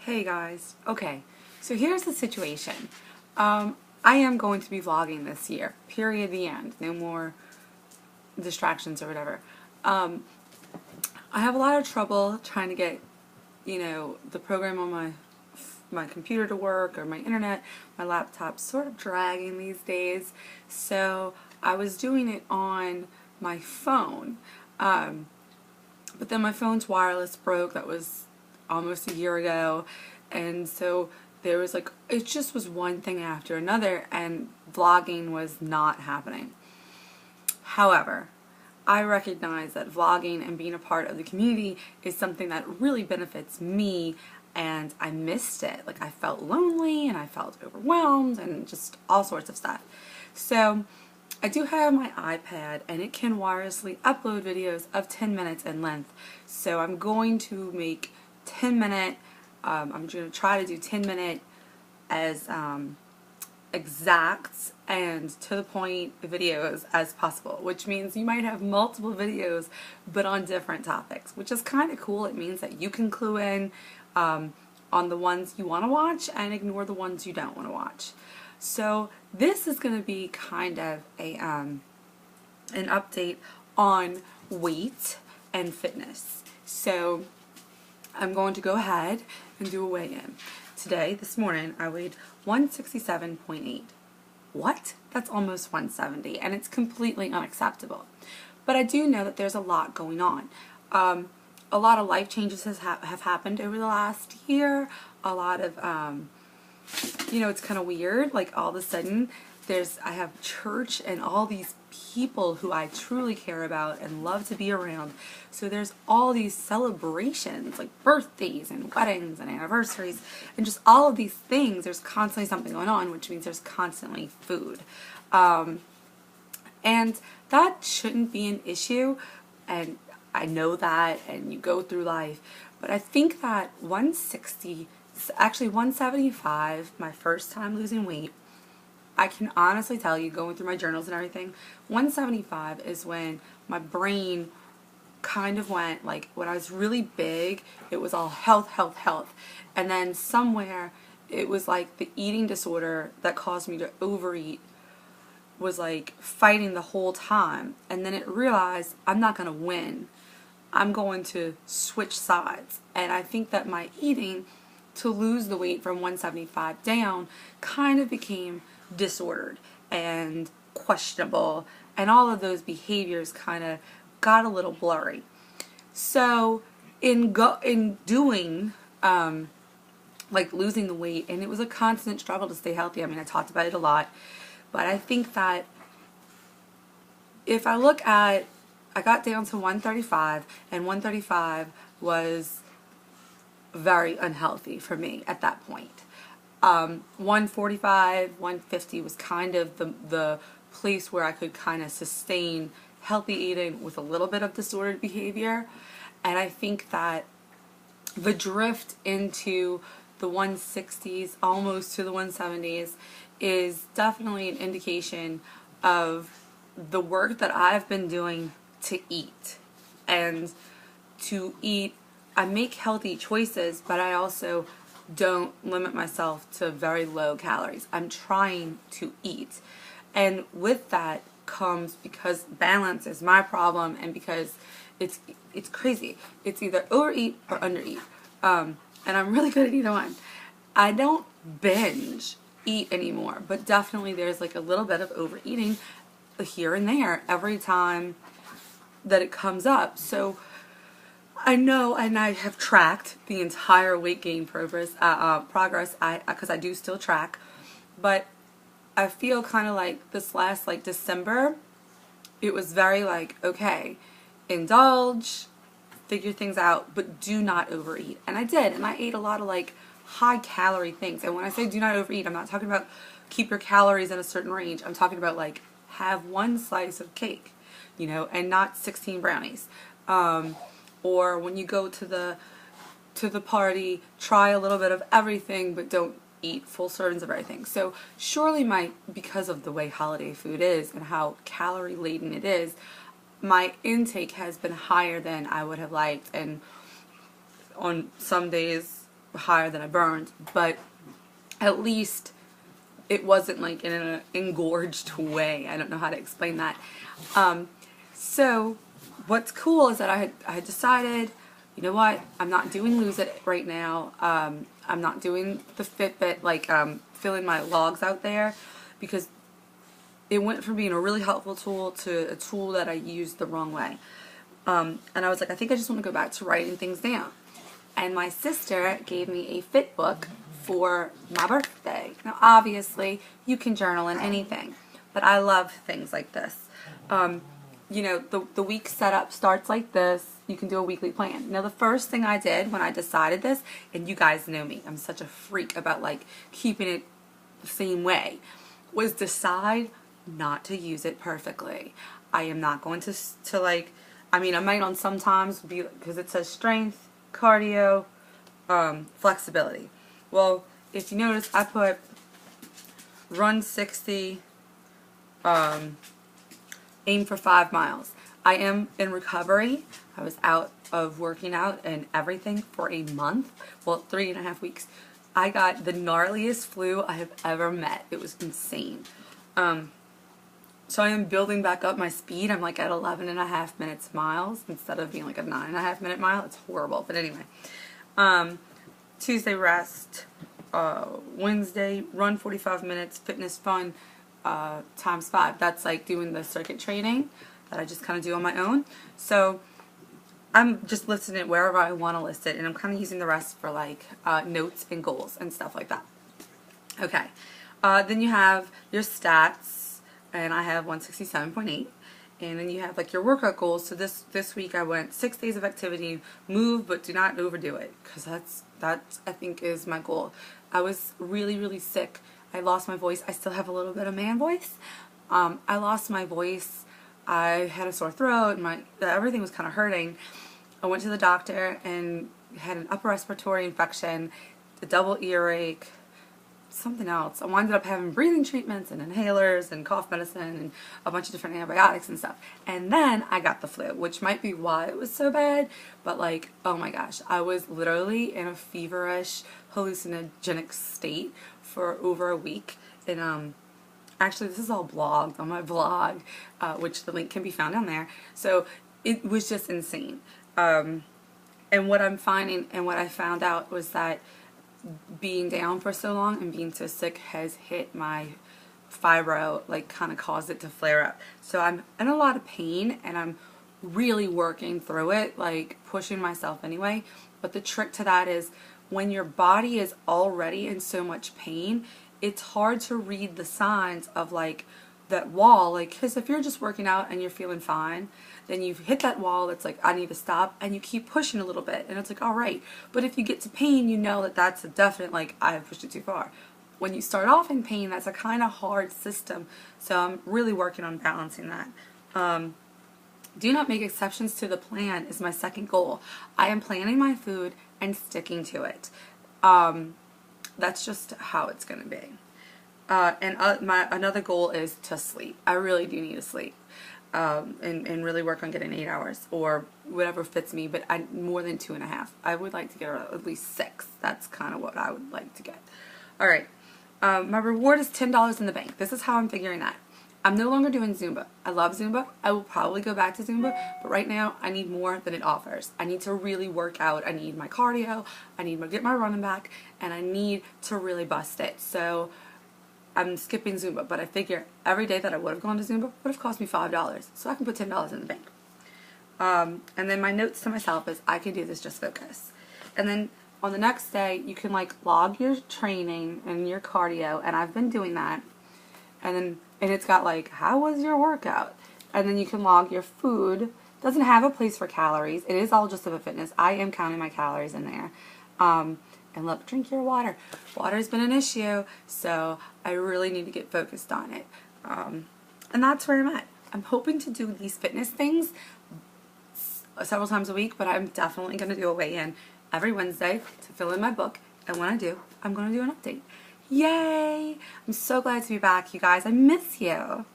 Hey guys, okay, so here's the situation. I am going to be vlogging this year, period, the end. No more distractions or whatever. I have a lot of trouble trying to get, the program on my computer to work, or my internet. My laptop's sort of dragging these days, so I was doing it on my phone. But then my phone's wireless broke. That was almost a year ago, and so there was it just was one thing after another, and vlogging was not happening. However, I recognize that vlogging and being a part of the community is something that really benefits me, and I missed it. I felt lonely and I felt overwhelmed and just all sorts of stuff. So I do have my iPad, and it can wirelessly upload videos of 10 minutes in length. So I'm going to make 10-minute, I'm going to try to do 10-minute as exact and to the point videos as possible, which means you might have multiple videos but on different topics, which is kind of cool. It means that you can clue in on the ones you want to watch and ignore the ones you don't want to watch. So this is going to be kind of an update on weight and fitness. So I'm going to go ahead and do a weigh-in. Today, this morning, I weighed 167.8. What? That's almost 170, and it's completely unacceptable. But I do know that there's a lot going on. A lot of life changes have happened over the last year. A lot of, it's kind of weird. All of a sudden, I have church and all these people who I truly care about and love to be around. So there's all these celebrations, like birthdays and weddings and anniversaries and just all of these things. There's constantly something going on, which means there's constantly food. And that shouldn't be an issue, and I know that, and you go through life. But I think that 160, actually 175, my first time losing weight, I can honestly tell you, going through my journals and everything, 175 is when my brain kind of went, when I was really big, it was all health, health, health. And then somewhere, it was the eating disorder that caused me to overeat was fighting the whole time. And then it realized, I'm not going to win. I'm going to switch sides. And I think that my eating to lose the weight from 175 down kind of became disordered and questionable, and all of those behaviors kind of got a little blurry. So in doing losing the weight, and it was a constant struggle to stay healthy. I mean, I talked about it a lot, but I think that if I look at, I got down to 135, and 135 was very unhealthy for me at that point. 145, 150 was kind of the place where I could kind of sustain healthy eating with a little bit of disordered behavior. And I think that the drift into the 160s, almost to the 170s, is definitely an indication of the work that I've been doing to eat. And to eat, I make healthy choices, but I also don't limit myself to very low calories. I'm trying to eat. And with that comes, because balance is my problem, and because it's crazy. It's either overeat or undereat. And I'm really good at either one. I don't binge eat anymore, but definitely there's a little bit of overeating here and there every time that it comes up. So I know, and I have tracked the entire weight gain progress, because I do still track, but I feel kind of this last, December, it was very okay, indulge, figure things out, but do not overeat. And I did, and I ate a lot of high calorie things. And when I say do not overeat, I'm not talking about keep your calories in a certain range. I'm talking about have one slice of cake, and not 16 brownies. Or when you go to the party, try a little bit of everything, but don't eat full servings of everything. So surely because of the way holiday food is and how calorie laden it is, my intake has been higher than I would have liked. And on some days higher than I burned, but at least it wasn't like in an engorged way. I don't know how to explain that. So what's cool is that I had decided, you know what, I'm not doing Lose It right now. I'm not doing the Fitbit, like filling my logs out there, because it went from being a really helpful tool to a tool that I used the wrong way. And I was like, I think I just want to go back to writing things down. And my sister gave me a Fit book for my birthday. Now, obviously, you can journal in anything, but I love things like this. You know, the week setup starts like this. You can do a weekly plan. Now, the first thing I did when I decided this, and you guys know me, I'm such a freak about like keeping it the same way, was decide not to use it perfectly. I am not going to like, I mean, I might on sometimes be, because it says strength, cardio, flexibility. Well, if you notice, I put run 60, aim for 5 miles. I am in recovery. I was out of working out and everything for a month. Well, 3.5 weeks. I got the gnarliest flu I have ever met. It was insane. So I am building back up my speed. I'm like at 11.5 minutes miles instead of being like a 9.5 minute mile. It's horrible. But anyway, Tuesday rest, Wednesday run 45 minutes, fitness fun, times 5. That's like doing the circuit training that I just kind of do on my own. So I'm just listing it wherever I want to list it, and I'm kind of using the rest for like notes and goals and stuff like that. Okay, then you have your stats, and I have 167.8. And then you have like your workout goals. So this week I went 6 days of activity, move but do not overdo it, because that I think is my goal. I was really sick. I lost my voice. I still have a little bit of man voice. I lost my voice. I had a sore throat and everything was kind of hurting. I went to the doctor and had an upper respiratory infection, a double earache, something else. I wound up having breathing treatments and inhalers and cough medicine and a bunch of different antibiotics and stuff. And then I got the flu, which might be why it was so bad, but like, oh my gosh, I was literally in a feverish, hallucinogenic state for over a week. And actually this is all blogged on my blog, which the link can be found down there. So it was just insane. And what I'm finding and what I found out was that being down for so long and being so sick has hit my fibro, like kind of caused it to flare up. So I'm in a lot of pain and I'm really working through it, like pushing myself anyway. But the trick to that is when your body is already in so much pain, it's hard to read the signs of like that wall, like, because if you're just working out and you're feeling fine, then you hit that wall, it's like, I need to stop, and you keep pushing a little bit, and it's like, all right. But if you get to pain, you know that that's a definite, like, I have pushed it too far. When you start off in pain, that's a kind of hard system, so I'm really working on balancing that. Do not make exceptions to the plan is my second goal. I am planning my food and sticking to it. That's just how it's going to be. My another goal is to sleep. I really do need to sleep. And really work on getting 8 hours or whatever fits me, but more than 2.5. I would like to get at least 6. That's kind of what I would like to get. All right. My reward is $10 in the bank. This is how I'm figuring that. I'm no longer doing Zumba. I love Zumba. I will probably go back to Zumba, but right now I need more than it offers. I need to really work out. I need my cardio. I need to get my running back, and I need to really bust it. So I'm skipping Zumba, but I figure every day that I would have gone to Zumba would have cost me $5, so I can put $10 in the bank. And then my notes to myself is I can do this, just focus. And then on the next day, you can like log your training and your cardio, and I've been doing that. And it's got like, how was your workout? And then you can log your food. It doesn't have a place for calories. It is all just about fitness. I am counting my calories in there. And look, drink your water. Water has been an issue, so I really need to get focused on it. And that's where I'm at. I'm hoping to do these fitness things several times a week, but I'm definitely going to do a weigh-in every Wednesday to fill in my book. And when I do, I'm going to do an update. Yay! I'm so glad to be back, you guys. I miss you.